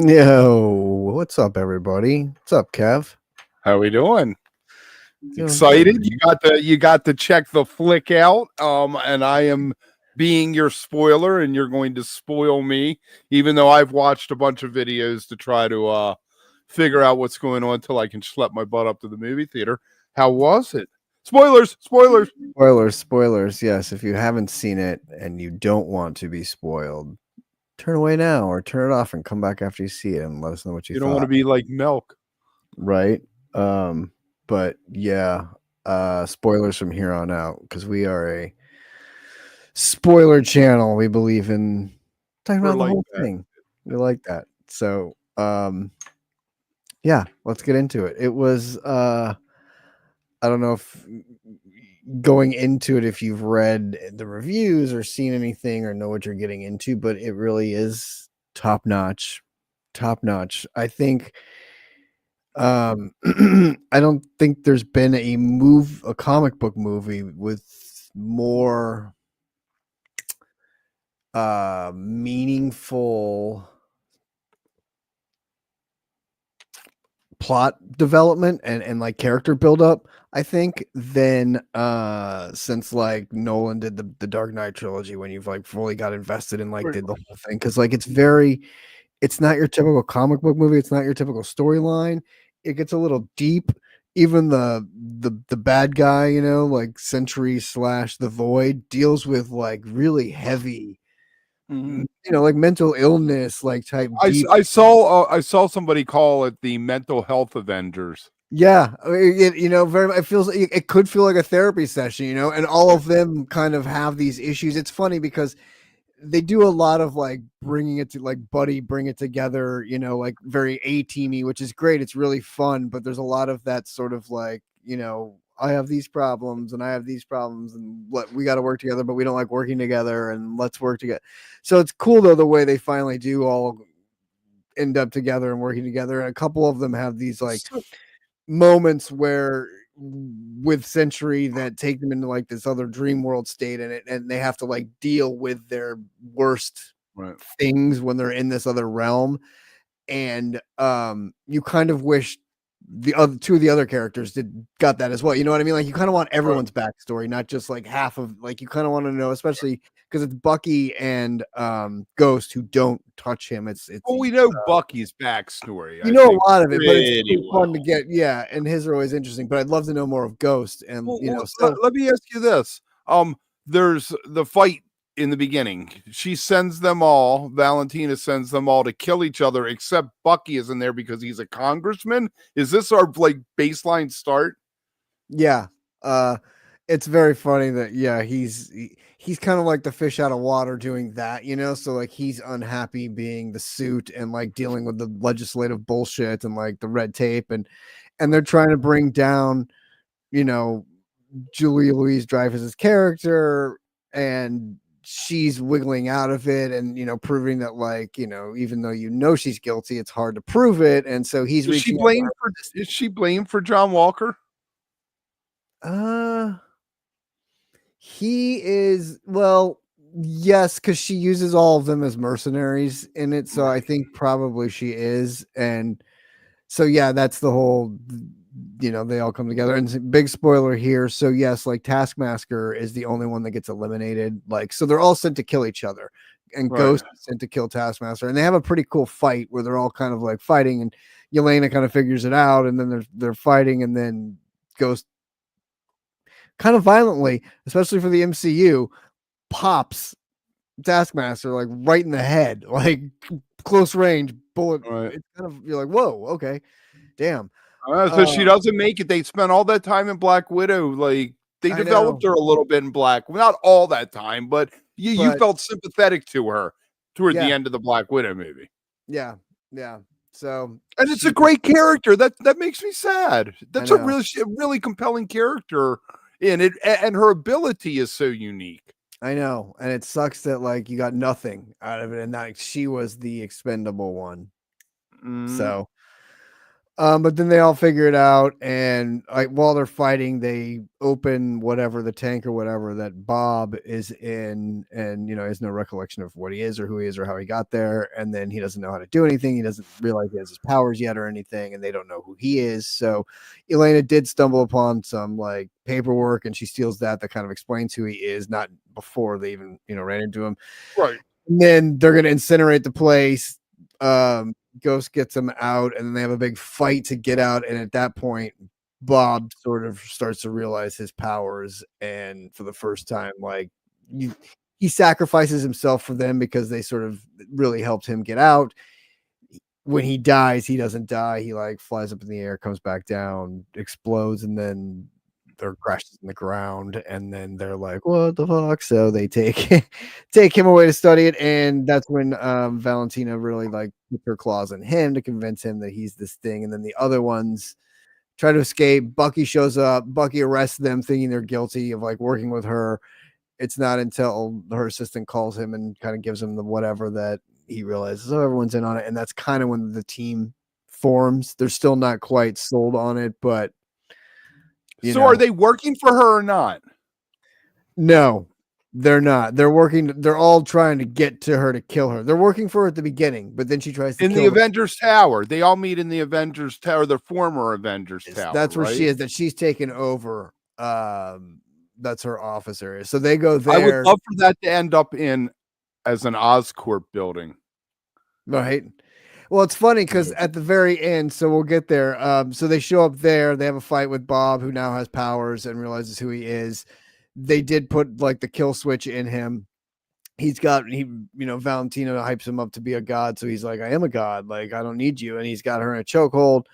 Yo, what's up, everybody? What's up, Kev? How we doing? Doing Excited? good. You got to check the flick out. And I am being your spoiler, and you're going to spoil me, even though I've watched a bunch of videos to try to figure out what's going on until I can schlep my butt up to the movie theater. How was it? Spoilers, spoilers. Spoilers. Yes, if you haven't seen it and you don't want to be spoiled, turn away now or turn it off and come back after you see it and let us know what you You thought. don't want to be like milk. Right? But yeah, spoilers from here on out because we are a spoiler channel. We believe in talking about the whole thing. We like that. So, yeah, let's get into it. It was I don't know if going into it, if you've read the reviews or seen anything or know what you're getting into, but it really is top notch. Top notch. I think I don't think there's been a comic book movie with more meaningful plot development and like character build up, I think, than since like Nolan did the Dark Knight trilogy, when you've like fully got invested and like did the whole thing. Cause like it's not your typical comic book movie, it's not your typical storyline. It gets a little deep. Even the bad guy, like Sentry slash the Void, deals with like really heavy, like mental illness, like type deep. I saw somebody call it the mental health Avengers. Yeah, very. It feels. It could feel like a therapy session, and all of them kind of have these issues. It's funny because they do a lot of like bringing it to like buddy, bring it together, like very A-teamy, which is great. It's really fun, but there's a lot of that sort of like, I have these problems and I have these problems and we got to work together, but we don't like working together and let's work together. So it's cool though the way they finally do all end up together and working together. And a couple of them have these like moments where with Sentry that take them into like this other dream world state, and they have to like deal with their worst things when they're in this other realm. And you kind of wish the other two of the other characters got that as well. You know what I mean? Like you kind of want everyone's backstory, not just like half of, like you kind of want to know, especially because it's Bucky and Ghost who don't touch him. It's well, we know Bucky's backstory. You know a lot of it, but it's pretty fun to get. Yeah, and his are always interesting. But I'd love to know more of Ghost. And let me ask you this: there's the fight in the beginning. She sends them all. Valentina sends them all to kill each other, except Bucky isn't there because he's a congressman. Is this our like baseline start? Yeah, it's very funny that he's kind of like the fish out of water doing that, so like he's unhappy being the suit and like dealing with the legislative bullshit and like the red tape, and they're trying to bring down Julia Louis-Dreyfus's character, and she's wiggling out of it and proving that like even though she's guilty, it's hard to prove it. And so he's is she blamed for John Walker? He is, well, yes, because she uses all of them as mercenaries in it. So I think probably she is. And so, yeah, that's the whole, they all come together. And big spoiler here. So, yes, like Taskmaster is the only one that gets eliminated. Like, so they're all sent to kill each other. And Ghost is sent to kill Taskmaster. And they have a pretty cool fight where they're all kind of like fighting. And Yelena kind of figures it out. And then they're fighting. And then Ghost kind of violently, especially for the MCU, pops Taskmaster like right in the head, like close range bullet. It's kind of, you're like, whoa, okay, damn. So she doesn't make it. They spent all that time in Black Widow. Like they developed her a little bit in Black, not all that time, but you felt sympathetic to her toward the end of the Black Widow movie. Yeah. So, and it's a great character. That makes me sad. That's a really compelling character in it, and her ability is so unique. I know, and it sucks that like you got nothing out of it, and that she was the expendable one. So, But then they all figure it out, and like while they're fighting, they open whatever the tank or whatever that Bob is in, and has no recollection of what he is or who he is or how he got there, and then he doesn't know how to do anything. He doesn't realize he has his powers yet or anything, and they don't know who he is. So Yelena did stumble upon some like paperwork, and she steals that kind of explains who he is, not before they even ran into him. Right. And then they're gonna incinerate the place. Ghost gets them out, and then they have a big fight to get out. And at that point, Bob sort of starts to realize his powers, and for the first time, like he sacrifices himself for them because they sort of really helped him get out. When he dies, he doesn't die. He like flies up in the air, comes back down, explodes, and then they're crashes in the ground, and then they're like, "What the fuck?" So they take take him away to study it, and that's when Valentina really like puts her claws in him to convince him that he's this thing, and then the other ones try to escape. Bucky shows up. Bucky arrests them, thinking they're guilty of like working with her. It's not until her assistant calls him and kind of gives him the whatever that he realizes, oh, everyone's in on it, and that's kind of when the team forms. They're still not quite sold on it, but so are they working for her or not? No, they're not. They're working. They're all trying to get to her to kill her. They're working for her at the beginning, but then she tries to in the Avengers Tower. They all meet in the Avengers Tower, the former Avengers Tower. That's where she is. That she's taken over. That's her office area. So they go there. I would love for that to end up in as an Oscorp building. Right. Well, it's funny because at the very end, so we'll get there. So they show up there. They have a fight with Bob, who now has powers and realizes who he is. They did put like the kill switch in him. Valentina hypes him up to be a god. So he's like, I am a god. Like, I don't need you. And he's got her in a chokehold.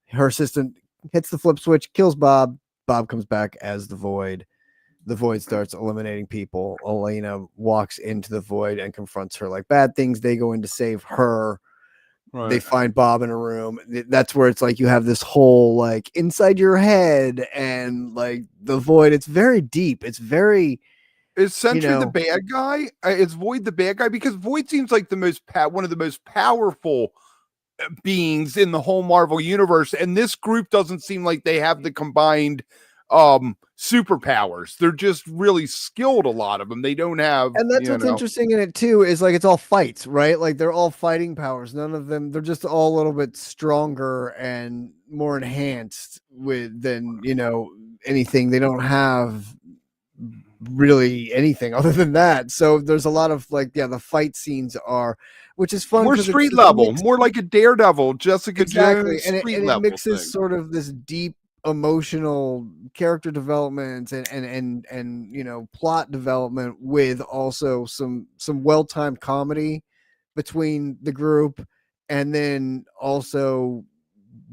Her assistant hits the flip switch, kills Bob. Bob comes back as the Void. The Void starts eliminating people. Yelena walks into the Void and confronts her like bad things. They go in to save her. Right. They find Bob in a room. That's where it's like you have this whole like inside your head and like the Void. It's very deep. It's very. Is Sentry the bad guy? Is Void the bad guy? Because Void seems like one of the most powerful beings in the whole Marvel universe, and this group doesn't seem like they have the combined superpowers. They're just really skilled, a lot of them. They don't have, and that's what's interesting in it too, is like it's all fights, right? Like they're all fighting powers. None of them, they're just all a little bit stronger and more enhanced than anything. They don't have really anything other than that. So there's a lot of like, the fight scenes are, which is fun. More street level, more like a Daredevil, Jessica Jones, and it mixes sort of this deep emotional character development and plot development with also some well-timed comedy between the group, and then also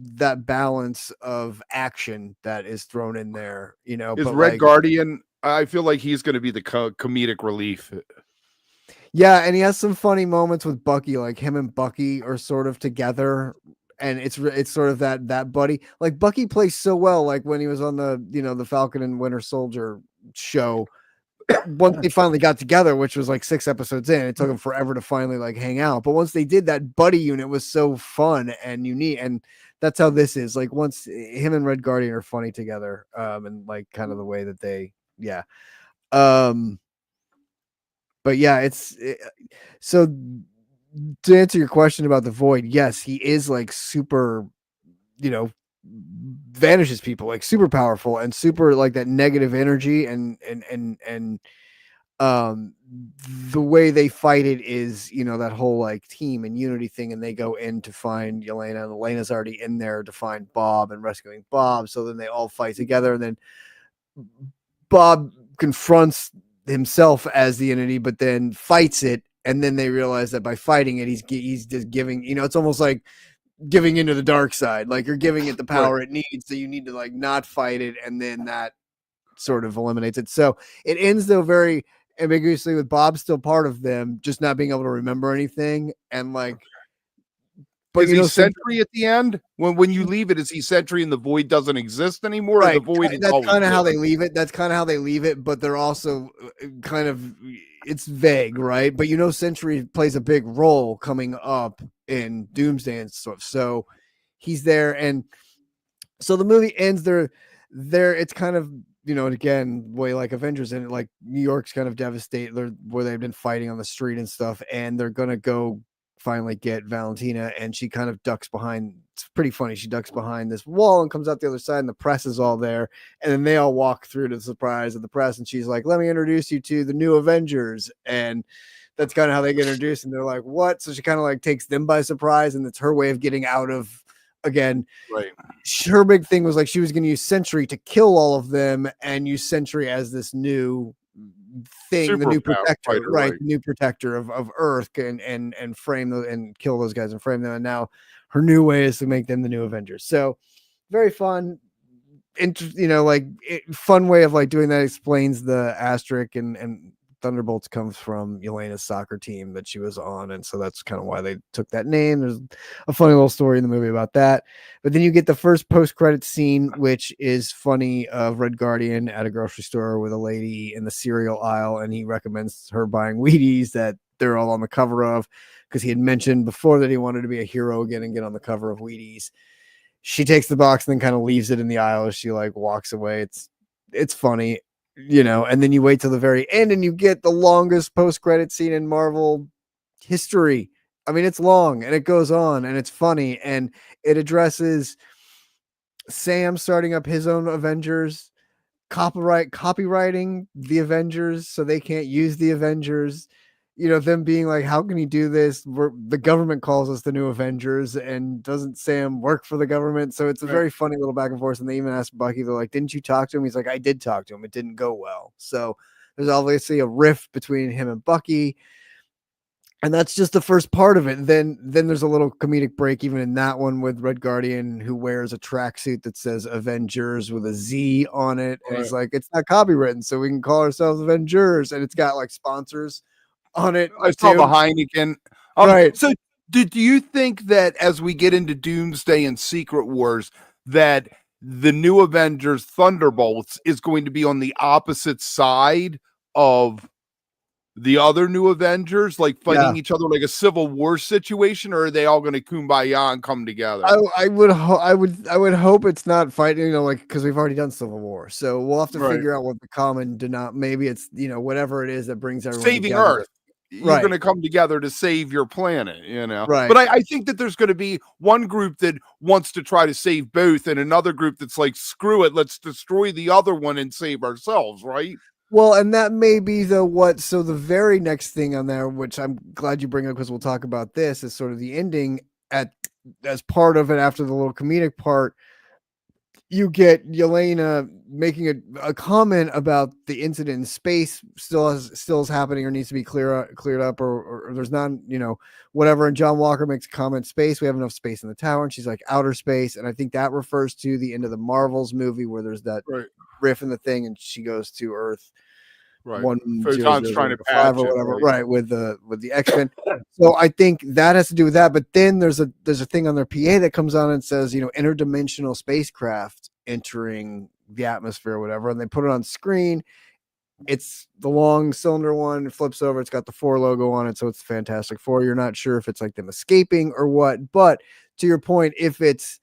that balance of action that is thrown in there. Is Red Guardian, I feel like he's going to be the comedic relief. Yeah, and he has some funny moments with Bucky, like him and Bucky are sort of together, and it's sort of that buddy. Like Bucky plays so well, like when he was on the Falcon and Winter Soldier show. Once they finally got together, which was like 6 episodes in, it took them forever to finally like hang out. But once they did, that buddy unit was so fun and unique, and that's how this is. Like once him and Red Guardian are funny together, and like kind of the way that they, but yeah, so to answer your question about the Void, yes, he is like super, vanishes people, like super powerful and super like that negative energy, and the way they fight it is, that whole like team and unity thing, and they go in to find Yelena, and Yelena's already in there to find Bob and rescuing Bob. So then they all fight together, and then Bob confronts himself as the entity, but then fights it, and then they realize that by fighting it, he's just giving, it's almost like giving into the dark side. Like you're giving it the power it needs, so you need to like not fight it, and then that sort of eliminates it. So it ends though very ambiguously with Bob still part of them, just not being able to remember anything, and like. But is he Sentry at the end? When you leave it, is he Sentry and the Void doesn't exist anymore? Right. Or the Void That's kind of how they leave it. That's kind of how they leave it, but they're also kind of, it's vague, right? But Sentry plays a big role coming up in Doomsday and stuff. So he's there. And so the movie ends there. It's kind of, you know, and again, way like Avengers, and like New York's kind of devastated where they've been fighting on the street and stuff, and they're gonna go finally get Valentina, and she kind of ducks behind. It's pretty funny. She ducks behind this wall and comes out the other side, and the press is all there, and then they all walk through to the surprise of the press, and she's like, "Let me introduce you to the new Avengers," and that's kind of how they get introduced, and they're like, "What?" So she kind of like takes them by surprise, and it's her way of getting out of, again, Right. her big thing was like she was going to use Sentry to kill all of them and use Sentry as this new thing, the new protector, fighter, right? The new protector of Earth, and frame them and kill those guys and frame them. And now her new way is to make them the new Avengers. So very fun, you know, like fun way of like doing that. Explains the asterisk, and Thunderbolts comes from Yelena's soccer team that she was on, and so that's kind of why they took that name. There's a funny little story in the movie about that. But then you get the first post-credit scene, which is funny, of Red Guardian at a grocery store with a lady in the cereal aisle, and he recommends her buying Wheaties that they're all on the cover of, because he had mentioned before that he wanted to be a hero again and get on the cover of Wheaties. She takes the box and then kind of leaves it in the aisle as she like walks away. It's funny, you know, and then you wait till the very end and you get the longest post-credit scene in Marvel history. I mean, it's long and it goes on and it's funny, and it addresses Sam starting up his own Avengers, copyrighting the Avengers so they can't use the Avengers. You know, them being like, how can he do this? The government calls us the new Avengers, and doesn't Sam work for the government? So it's a very funny little back and forth. And they even asked Bucky, they're like, didn't you talk to him? He's like, I did talk to him. It didn't go well. So there's obviously a rift between him and Bucky. And that's just the first part of it. Then there's a little comedic break even in that one with Red Guardian, who wears a tracksuit that says Avengers with a Z on it. And he's like, it's not copywritten, so we can call ourselves Avengers. And it's got like sponsors on it. I saw the Heineken. Right. So do you think that as we get into Doomsday and Secret Wars, that the new Avengers Thunderbolts is going to be on the opposite side of the other new Avengers, like fighting each other like a Civil War situation, or are they all going to kumbaya and come together? I would hope it's not fighting, you know, like, because we've already done Civil War, so we'll have to figure out what the common maybe it's, you know, whatever it is that brings everyone saving together. Earth. You're going to come together to save your planet, you know. Right. But I think that there's going to be one group that wants to try to save both, and another group that's like, screw it, let's destroy the other one and save ourselves, right? Well, and that may be so the very next thing on there, which I'm glad you bring up because we'll talk about this, is sort of the ending as part of it. After the little comedic part, you get Yelena making a comment about the incident in space still is happening or needs to be cleared up, or there's not, you know, whatever. And John Walker makes a comment, space, we have enough space in the tower, and she's like, outer space. And I think that refers to the end of the Marvels movie where there's that riff in the thing, and she goes to Earth. Right. 1-0-0-5 trying to patch or whatever, it, right, with the X-Men. So I think that has to do with that. But then there's a thing on their PA that comes on and says, you know, interdimensional spacecraft entering the atmosphere or whatever, and they put it on screen. It's the long cylinder one, it flips over, it's got the 4 logo on it, so it's the Fantastic Four. You're not sure if it's like them escaping or what, but to your point, if it's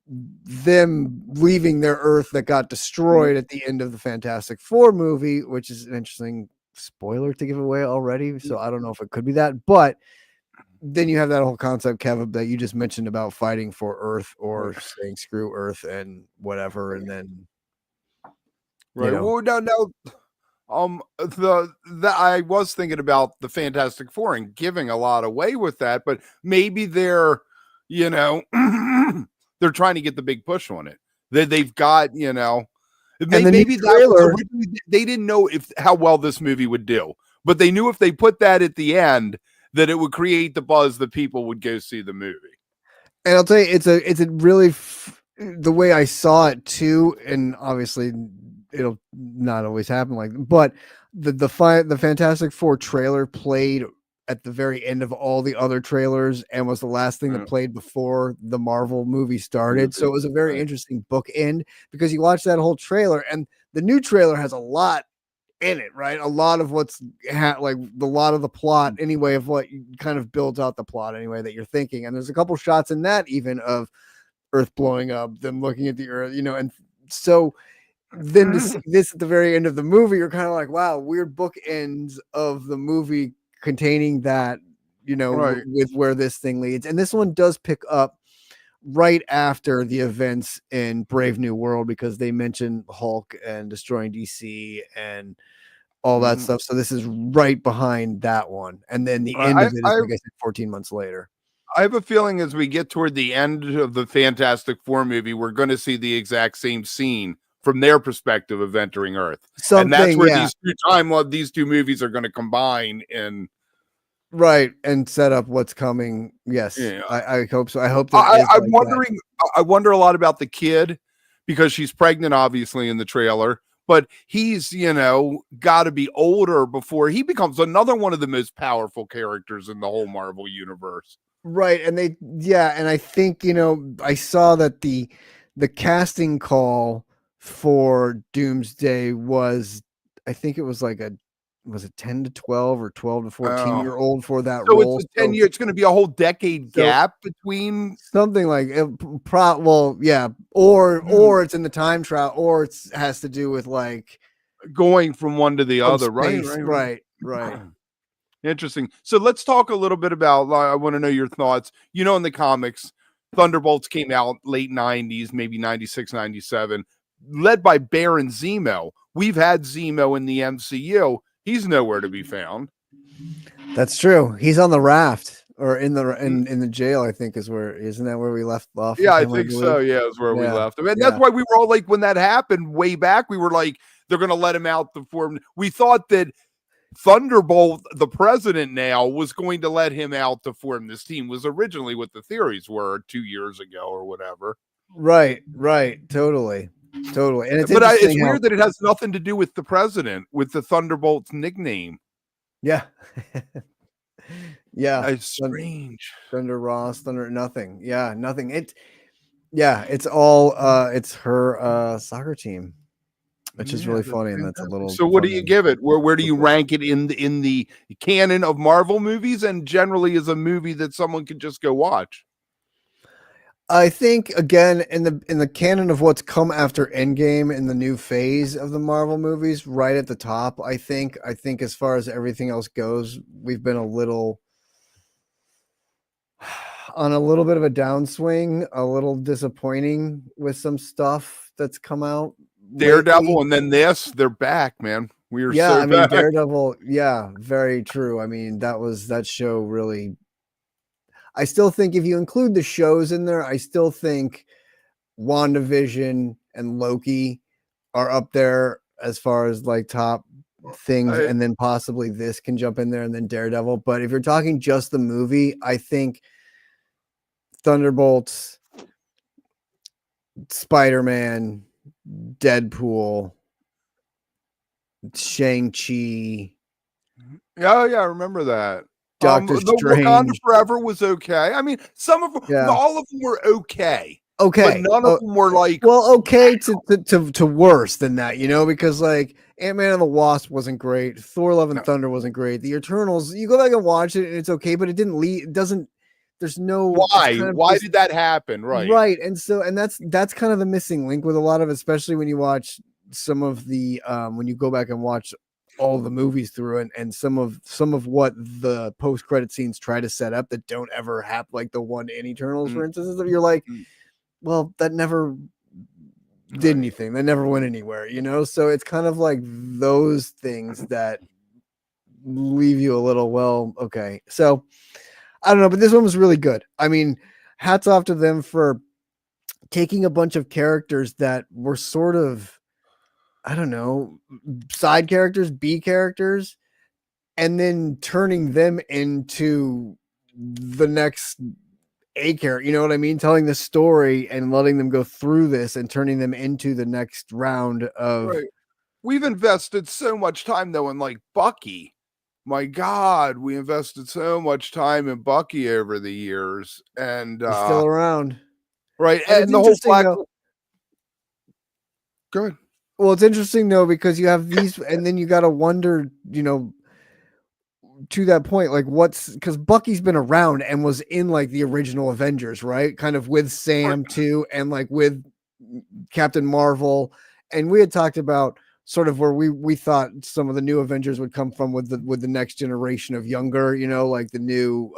them leaving their Earth that got destroyed at the end of the Fantastic Four movie, which is an interesting spoiler to give away already, so I don't know if it could be that. But then you have that whole concept, Kevin, that you just mentioned about fighting for Earth or saying screw Earth and whatever, and then right. Well, no. I was thinking about the Fantastic Four and giving a lot away with that, but maybe they're, you know, they're trying to get the big push on it. They've got, you know, maybe they didn't know how well this movie would do, but they knew if they put that at the end, that it would create the buzz that people would go see the movie. And I'll tell you, it's a really the way I saw it too, and obviously it'll not always happen like, but the Fantastic Four trailer played at the very end of all the other trailers and was the last thing that played before the Marvel movie started. So it was a very interesting bookend, because you watch that whole trailer, and the new trailer has a lot in it, right? A lot of what's like a lot of the plot anyway, of what kind of builds out the plot anyway that you're thinking. And there's a couple shots in that even of Earth blowing up, them looking at the Earth, and so then to see this at the very end of the movie, you're kind of like, wow, weird bookends of the movie containing that, Right. with where this thing leads. And this one does pick up right after the events in Brave New World because they mention Hulk and destroying DC and all that stuff. So this is right behind that one. And then the end of it is, like I said, 14 months later. I have a feeling as we get toward the end of the Fantastic Four movie, we're going to see the exact same scene from their perspective of entering Earth. And that's where these two movies are going to combine and right, and set up what's coming. Yes, yeah. I hope so. I hope that I'm wondering. I wonder a lot about the kid because she's pregnant, obviously, in the trailer. But he's, got to be older before he becomes another one of the most powerful characters in the whole Marvel universe. Right, and and I think I saw that the casting call for Doomsday was, I think it was like was it 10 to 12 or 12 to 14-year-old for that role? It's 10 years. It's going to be a whole decade gap between something like it. Or it's in the time travel, or it has to do with like going from one to the other. Right. Interesting. So let's talk a little bit about, I want to know your thoughts. In the comics, Thunderbolts came out late 90s, maybe 96, 97, led by Baron Zemo. We've had Zemo in the MCU. He's nowhere to be found. That's true. He's on the raft or in the jail, I think isn't that where we left off? Yeah, I think so. Yeah, is where we left him. And that's why we were all like, when that happened way back, we were like, they're going to let him out the form. We thought that Thunderbolt, the president now, was going to let him out to form this team, was originally what the theories were 2 years ago or whatever. Right. Totally. And it's weird that it has nothing to do with the president, with the Thunderbolts nickname. Yeah. It's strange. Thunder Ross, Thunder nothing. Yeah, nothing. It's all it's her soccer team. Which is really funny, and that's a little. So, what do you give it? Where do you rank it in the canon of Marvel movies, and generally as a movie that someone can just go watch? I think again in the canon of what's come after Endgame in the new phase of the Marvel movies, right at the top. I think as far as everything else goes, we've been on a little bit of a downswing, a little disappointing with some stuff that's come out. Daredevil lately. And then they're back, man. Back. Daredevil, very true. I mean, that show really. I still think if you include the shows in there, I still think WandaVision and Loki are up there as far as like top things, and then possibly this can jump in there, and then Daredevil. But if you're talking just the movie, I think Thunderbolts, Spider-Man, Deadpool, Shang-Chi. Yeah, I remember that. Doctor Strange. Wakanda Forever was okay. I mean, some of them, all of them were okay. Okay, but none of them were like okay to worse than that, because like Ant-Man and the Wasp wasn't great, Thor: Love and Thunder wasn't great, The Eternals. You go back and watch it, and it's okay, but it didn't lead. It doesn't. There's no why. Why did that happen? Right, and that's kind of the missing link with a lot of, especially when you watch some of the when you go back and watch all the movies through and some of what the post-credit scenes try to set up that don't ever happen, like the one in Eternals, for instance. You're like, well, that never did anything. That never went anywhere, So it's kind of like those things that leave you a little, well, okay. So I don't know, but this one was really good. I mean, hats off to them for taking a bunch of characters that were sort of, I don't know, side characters, B characters, and then turning them into the next A character. You know what I mean? Telling the story and letting them go through this and turning them into the next round of. Right. We've invested so much time though in like Bucky. My God, we invested so much time in Bucky over the years, and he's still around, right? And the whole Black. Go ahead. Well, it's interesting though, because you have these, and then you got to wonder, to that point, like because Bucky's been around and was in like the original Avengers, right? Kind of with Sam too, and like with Captain Marvel. And we had talked about sort of where we thought some of the new Avengers would come from with the next generation of younger, like the new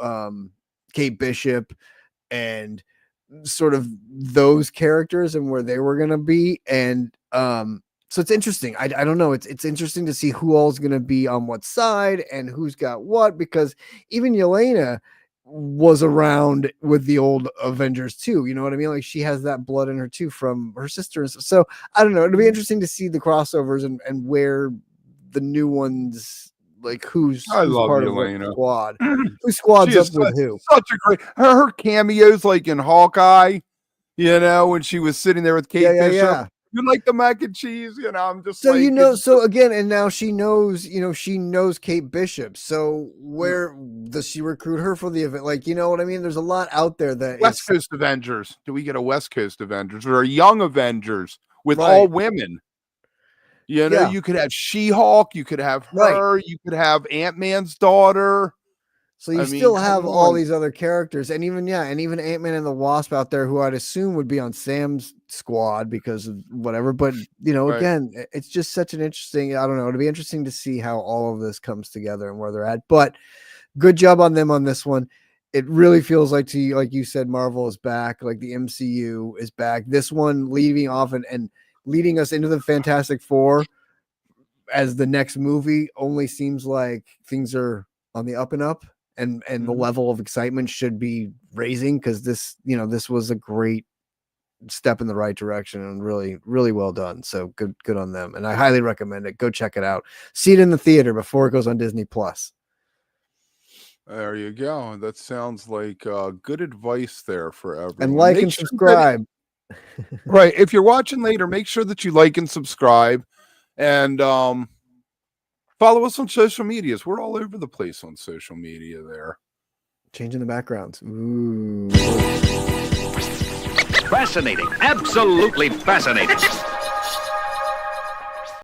Kate Bishop and sort of those characters and where they were going to be. And so it's interesting. I don't know. It's interesting to see who all is going to be on what side and who's got what, because even Yelena was around with the old Avengers too. You know what I mean? Like she has that blood in her too from her sister. So I don't know. It'll be interesting to see the crossovers and where the new ones, like who's part Yelena. of what squad. Who squads up with who? Such a great her cameos, like in Hawkeye, when she was sitting there with Kate Bishop. Yeah. You like the mac and cheese, I'm just so like, so again, and now she knows, she knows Kate Bishop. So where does she recruit her for the event? Like, you know what I mean? There's a lot out there that West Coast Avengers. Do we get a West Coast Avengers or a young Avengers with all women? You could have She-Hulk, you could have her, you could have Ant-Man's daughter. So you still have all these other characters, and even Ant-Man and the Wasp out there, who I'd assume would be on Sam's squad because of whatever. But again, it's just such an interesting. I don't know. It'll be interesting to see how all of this comes together and where they're at. But good job on them on this one. It really feels like like you said, Marvel is back. Like the MCU is back. This one leading off and leading us into the Fantastic Four as the next movie only seems like things are on the up and up. And the level of excitement should be raising, because this was a great step in the right direction and really, really well done. So good on them. And I highly recommend it. Go check it out. See it in the theater before it goes on Disney Plus. There you go. That sounds like good advice there for everyone. And like and subscribe. Right. If you're watching later, make sure that you like and subscribe, and follow us on social medias. We're all over the place on social media there. Changing the backgrounds. Ooh. Fascinating. Absolutely fascinating.